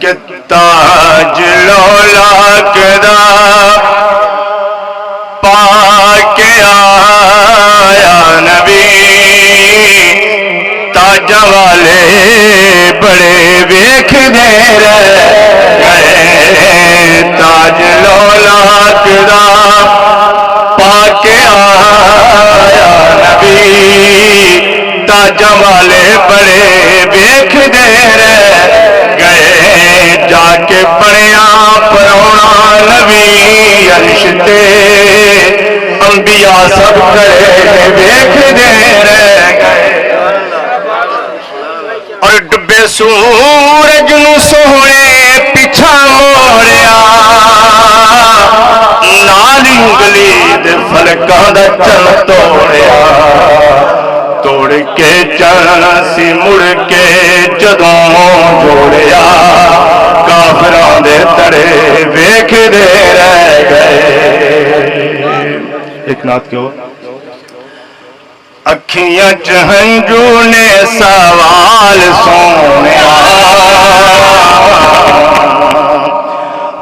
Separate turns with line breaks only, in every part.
کہ تاج لولا کدا پاک آیا نبی تاج والے بڑے ویکھ دے گئے تاج لولا کدا پاک آیا نبی تاج والے بڑے ویکھ دے گئے جا کے بڑیا پرونا نبی عرش تے انبیاء سب کرے ویکھ دے گئے اور ڈبے سورج نو سونے پیچھا موڑیا نال انگلی دے فلکاں دا چن توڑیا توڑ کے چن سی مڑ کے جدوں جوڑیا کافراں دے تڑے ویکھ دے رہ گئے ایک نعت کیوں اکھیاں چ ہنجو نے سوال سونیا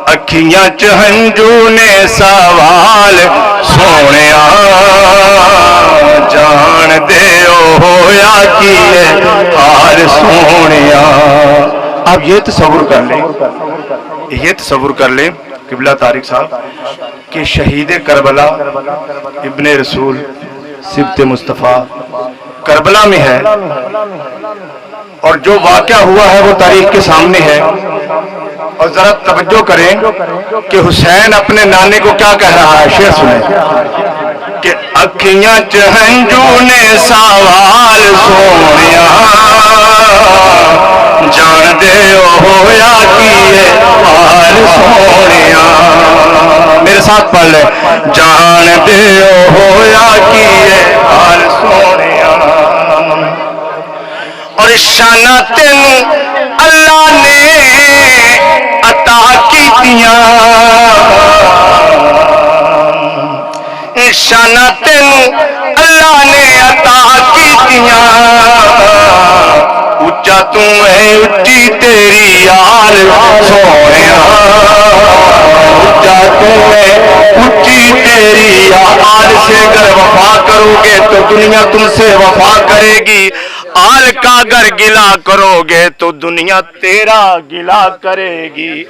اکھیاں چ ہنجو نے سوال سونیا جان دے ہویا کیے حال سونیا آپ یہ تصور کر لیں قبلہ طارق صاحب کہ شہید کربلا ابن رسول سبت مصطفیٰ کربلا میں ہے اور جو واقعہ ہوا ہے وہ تاریخ کے سامنے ہے اور ذرا توجہ کریں کہ حسین اپنے نانے کو کیا کہہ رہا ہے شعر سنیں کہ اکھیاں چ ہنجو نے سوال سونیا جان دے ہویا کیے حال سونیا میرے ساتھ پڑھ لے جان دے ہویا کیے حال سونیا اور شانہ تینوں اللہ نے عطا کیتیاں شانہ تینوں اللہ نے عطا کیتیاں اچا توں ہے اچھی تیری یار سونیا اچا توں ہے اچھی تیری یار سے گر وفا کرو گے تو دنیا تم سے وفا کرے گی آل کا گر گلا کرو گے تو دنیا تیرا گلا کرے گی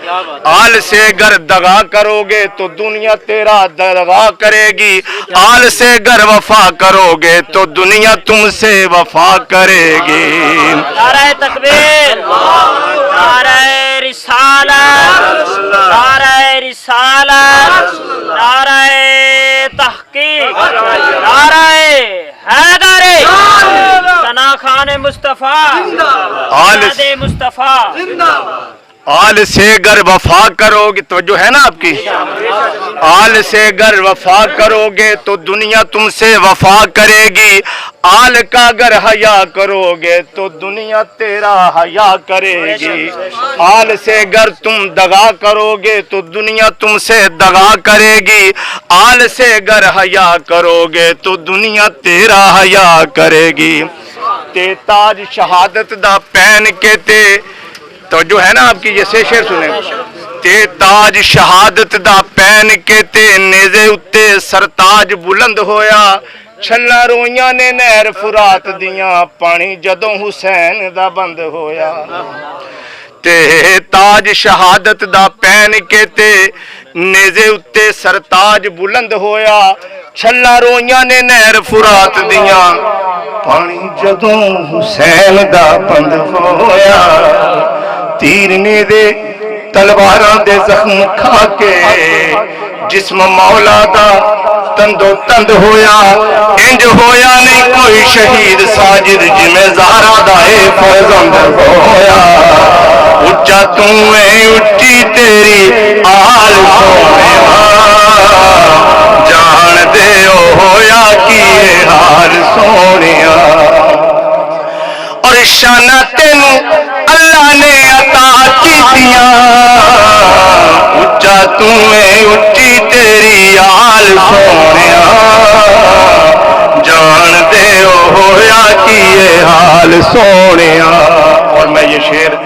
آل سے گر دغا کرو گے تو دنیا تیرا دغا کرے گی آل سے گر وفا کرو گے تو دنیا تم سے وفا کرے گی
نعرہ تکبیر نعرہ رسالت نعرہ رسالت نعرہ تحقیق نعرہ حیدر ثنا خان مصطفیٰ مصطفیٰ
آل سے گر وفا کرو گے توجہ ہے نا آپ کی آل سے گر وفا کرو گے تو دنیا تم سے وفا کرے گی آل کا گر حیا کرو گے تو دنیا تیرا حیا کرے گی آل سے گر تم دغا کرو گے تو دنیا تم سے دغا کرے گی آل سے گر حیا کرو گے تو دنیا تیرا حیا کرے گی تے تاج شہادت دا پہن کے تے تو جو ہے نا آپ کی جیسے شعر سنیں تے تاج شہادت دا پہن کے تے نیزے اتے سرتاج بلند ہویا چھلا رویاں نے نہر فرات دیاں پانی جدوں حسین دا بند ہویا تے تاج شہادت دا پہن کے تے نیزے اتے سرتاج بلند ہویا چھلا رویاں نے نہر فرات دیاں پانی جدوں حسین دا بند ہویا تیرنے دے تلواراں دے زخم کھا کے جسم مولا دا تندو تند ہویا انج ہویا نہیں کوئی شہید ساجد جمیں زہرا دائے فرزند ہویا اچا توں اے اچھی تیری آل سونیا جان دے ہویا کیے حال سونیا اور شانہ تینوں اللہ نے عطا کیتیاں اچا توں اے اچھی تیری آل سونیا جان دے ہویا کیے حال سونیا اور میں یہ شعر